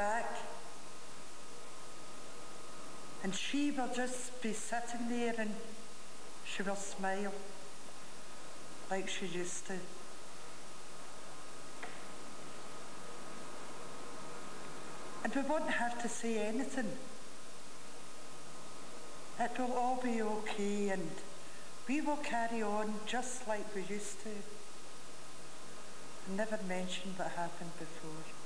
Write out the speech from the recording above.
back, and she will just be sitting there and she will smile like she used to. And we won't have to say anything. It will all be okay, and we will carry on just like we used to. And never mention what happened before.